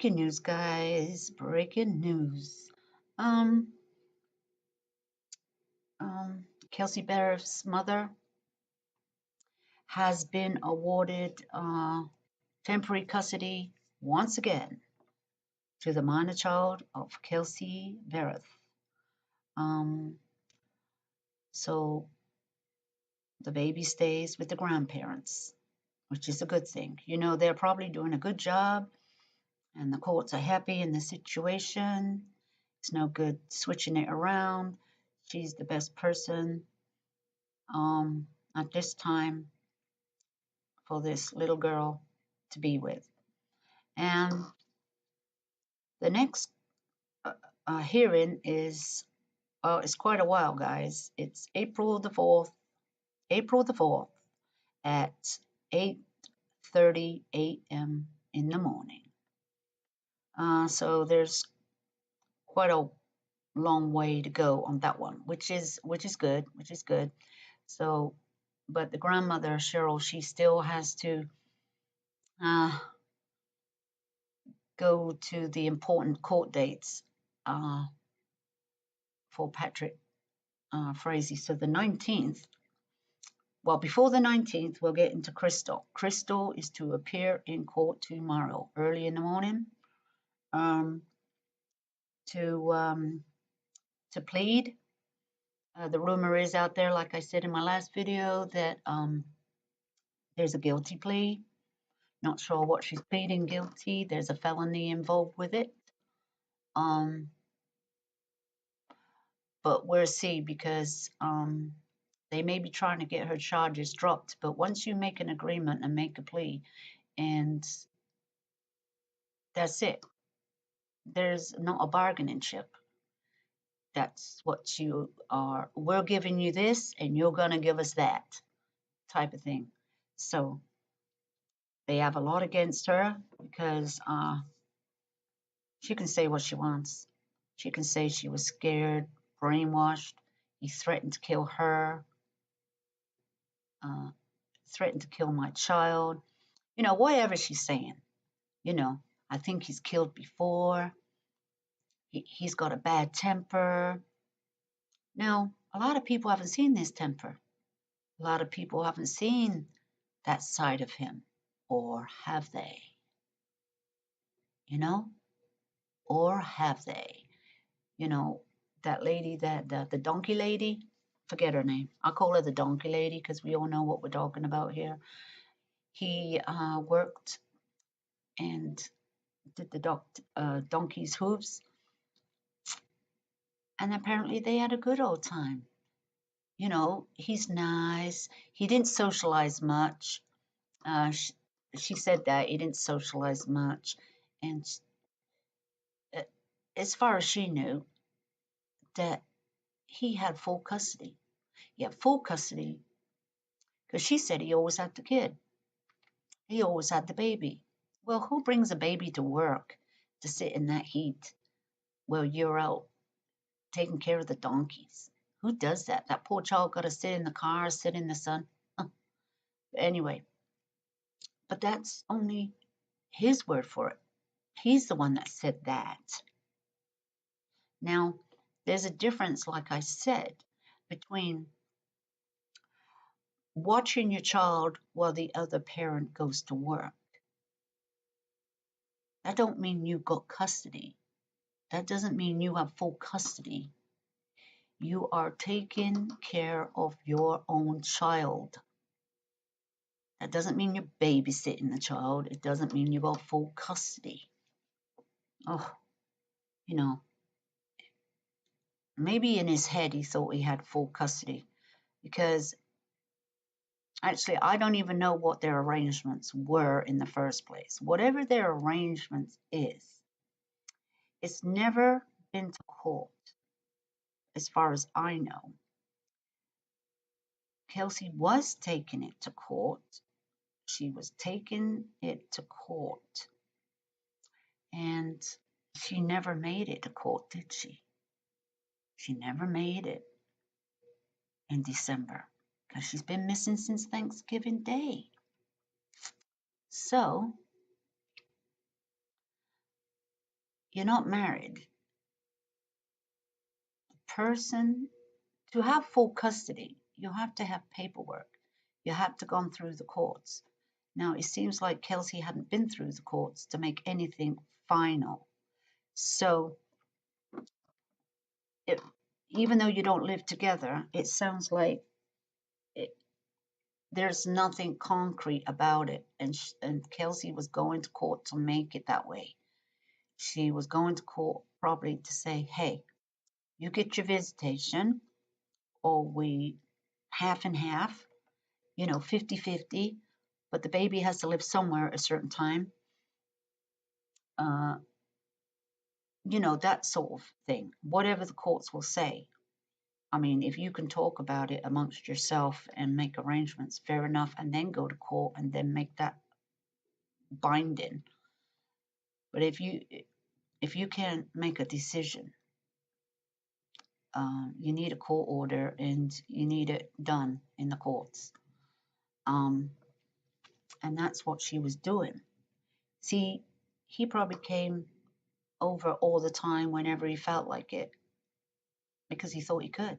Breaking news, guys. Breaking news. Um, Kelsey Bear's mother has been awarded temporary custody once again to the minor child of Kelsey Bear. So the baby stays with the grandparents, which is a good thing. You know, they're probably doing a good job, and the courts are happy in the situation. It's no good switching it around. She's the best person at this time for this little girl to be with. And the next hearing is it's quite a while, guys. It's April the 4th, at 8:30 a.m. in the morning. So there's quite a long way to go on that one, which is good. So, but the grandmother Cheryl, she still has to go to the important court dates for Patrick Frazee. So the 19th. Well, before the 19th, we'll get into Crystal. Crystal is to appear in court tomorrow, early in the morning, to plead. The rumor is out there, like I said in my last video, that there's a guilty plea. Not sure what she's pleading guilty. There's a felony involved with it. But we'll see, because they may be trying to get her charges dropped. But once you make an agreement and make a plea, and that's it, there's not a bargaining chip. That's what you are. We're giving you this, and you're going to give us that type of thing. So they have a lot against her, because she can say what she wants. She can say she was scared, brainwashed. He threatened to kill her, threatened to kill my child. You know, whatever she's saying. You know, I think he's killed before. He's got a bad temper. Now, a lot of people haven't seen this temper. A lot of people haven't seen that side of him. Or have they? You know? Or have they? You know, that lady, the donkey lady, forget her name. I'll call her the donkey lady, because we all know what we're talking about here. He worked and did the donkey's hooves, and apparently they had a good old time. You know, he's nice. He didn't socialize much. She said that he didn't socialize much, and as far as she knew, that he had full custody. He had full custody, because she said he always had the kid. He always had the baby. Well, who brings a baby to work to sit in that heat while you're out taking care of the donkeys? Who does that? That poor child got to sit in the car, sit in the sun. Anyway, but that's only his word for it. He's the one that said that. Now, there's a difference, like I said, between watching your child while the other parent goes to work. That don't mean you got custody. That doesn't mean you have full custody. You are taking care of your own child. That doesn't mean you're babysitting the child. It doesn't mean you got full custody. Oh, you know, maybe in his head he thought he had full custody, because actually I don't even know what their arrangements were in the first place. Whatever their arrangements is, it's never been to court, as far as I know. Kelsey was taking it to court. She was taking it to court. And she never made it to court, did she? She never made it in December, because she's been missing since Thanksgiving Day. So you're not married. The person, to have full custody, you have to have paperwork. You have to gone through the courts. Now, it seems like KELSEY hadn't been through the courts to make anything final. So, it, even though you don't live together, it sounds like it, there's nothing concrete about it. And KELSEY was going to court to make it that way. She was going to court probably to say, hey, you get your visitation, or we half and half, 50-50, but the baby has to live somewhere at a certain time. Uh, that sort of thing, whatever the courts will say. I mean, if you can talk about it amongst yourself and make arrangements, fair enough, and then go to court and then make that binding. But if you can't make a decision, you need a court order and you need it done in the courts. And that's what she was doing. See, he probably came over all the time whenever he felt like it because he thought he could.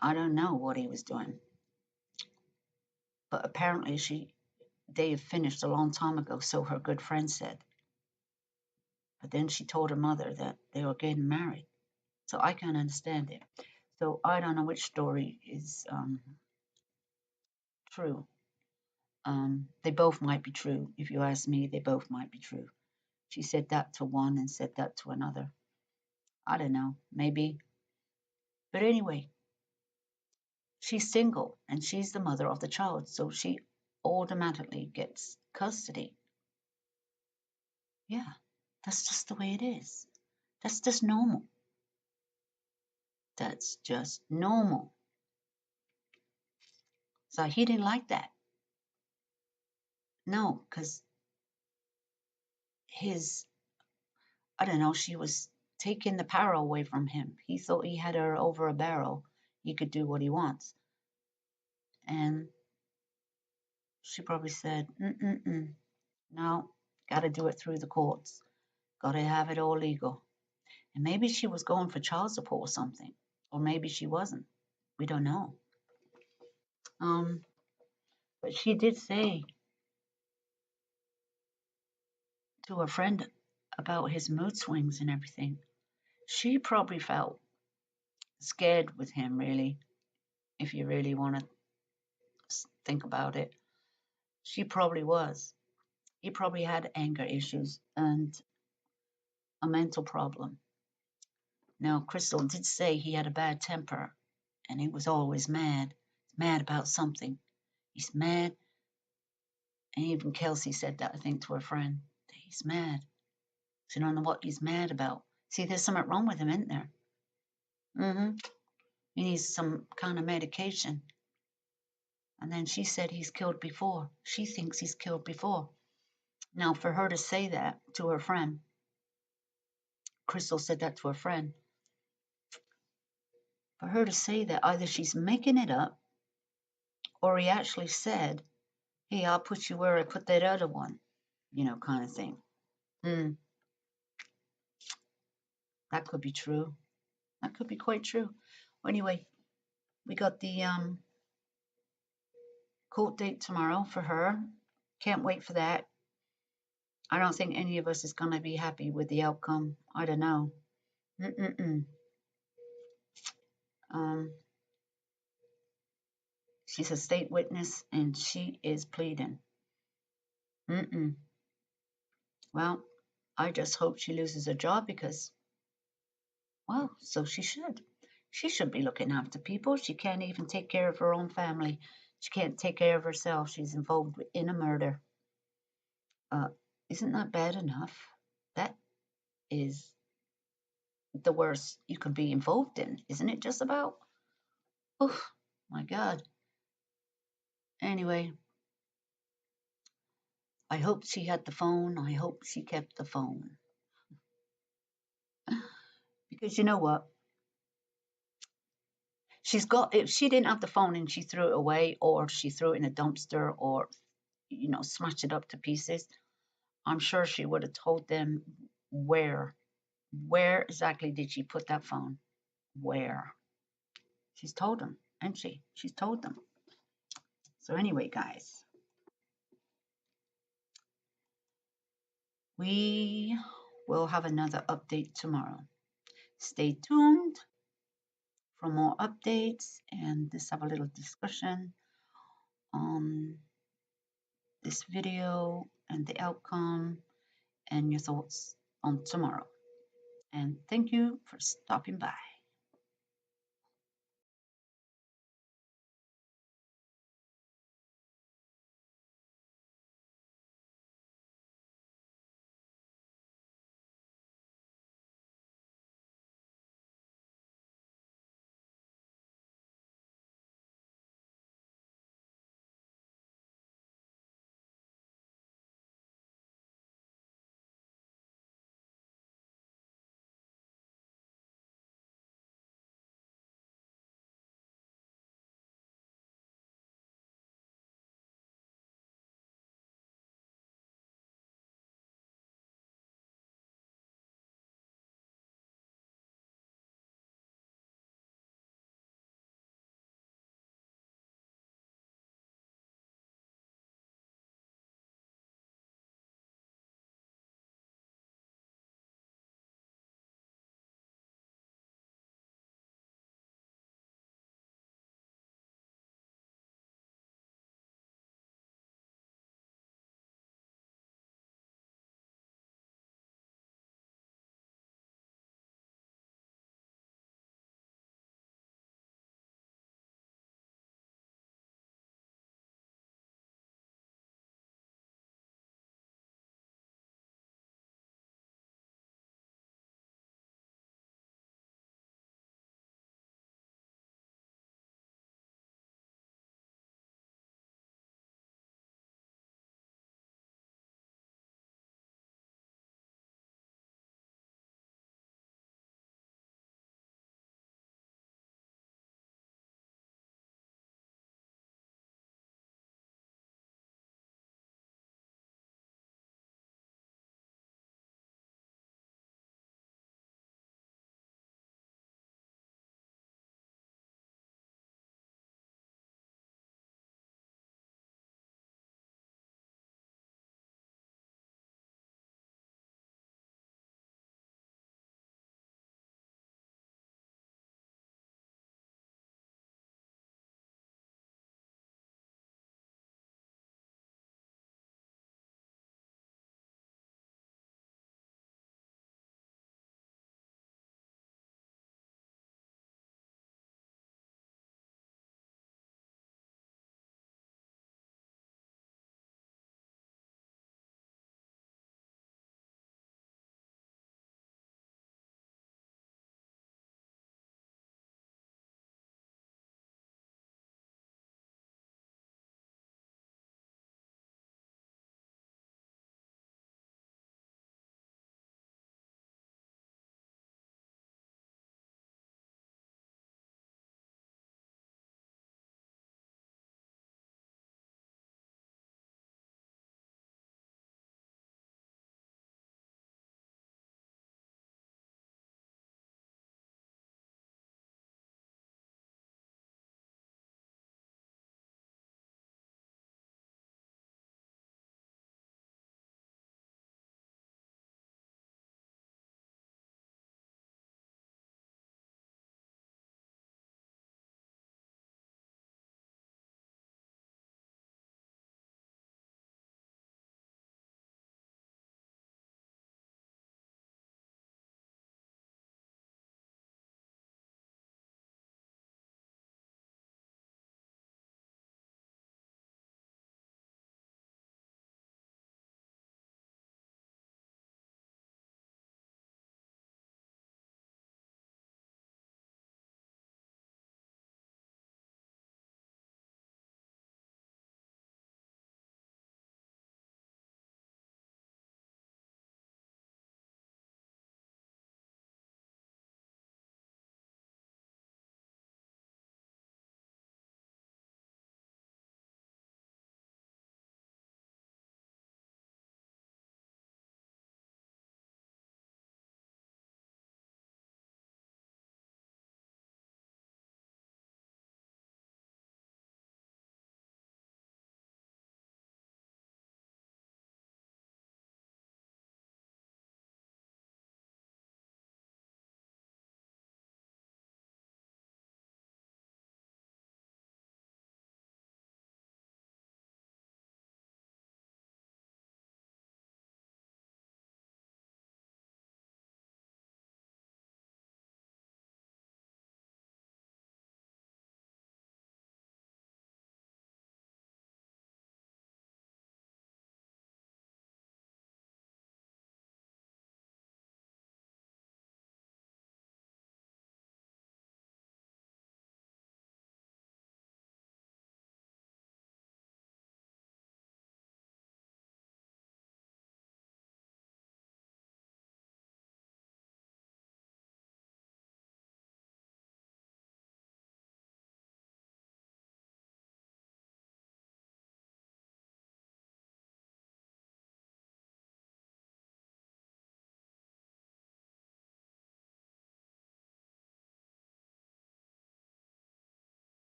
I don't know what he was doing, but apparently they had finished a long time ago, so her good friend said. But then she told her mother that they were getting married, so I can't understand it. So I don't know which story is true. They both might be true. If you ask me, they both might be true. She said that to one and said that to another. I don't know, maybe. But anyway, she's single and she's the mother of the child, so she automatically gets custody. Yeah, that's just the way it is. That's just normal. That's just normal. So he didn't like that. No, because I don't know, she was taking the power away from him. He thought he had her over a barrel. He could do what he wants. And she probably said, no, got to do it through the courts. Got to have it all legal. And maybe she was going for child support or something. Or maybe she wasn't. We don't know. But she did say to her friend about his mood swings and everything. She probably felt scared with him, really, if you really want to think about it. She probably was. He probably had anger issues and a mental problem. Now, Crystal did say he had a bad temper and he was always mad about something. He's mad. And even KELSEY said that, I think, to her friend. He's mad. She don't know what he's mad about. See, there's something wrong with him, isn't there? He needs some kind of medication. And then she said he's killed before. She thinks he's killed before. Now, for her to say that to her friend, Crystal said that to her friend, for her to say that, either she's making it up or he actually said, hey, I'll put you where I put that other one, kind of thing. That could be true. That could be quite true. Well, anyway, we got the court date tomorrow for her. Can't wait for that. I don't think any of us is going to be happy with the outcome. I don't know. Um, she's a state witness and she is pleading. Well, I just hope she loses her job because, well, so she should. She should be looking after people. She can't even take care of her own family. She can't take care of herself. She's involved in a murder. Isn't that bad enough? That is the worst you could be involved in, isn't it? Just about. Oh, my God. Anyway, I hope she had the phone. I hope she kept the phone. Because you know what? If she didn't have the phone and she threw it away or she threw it in a dumpster or, smashed it up to pieces, I'm sure she would have told them where. Where exactly did she put that phone? Where? She's told them, and she's told them. So anyway, guys, we will have another update tomorrow. Stay tuned for more updates and let's have a little discussion on this video and the outcome and your thoughts on tomorrow. And thank you for stopping by.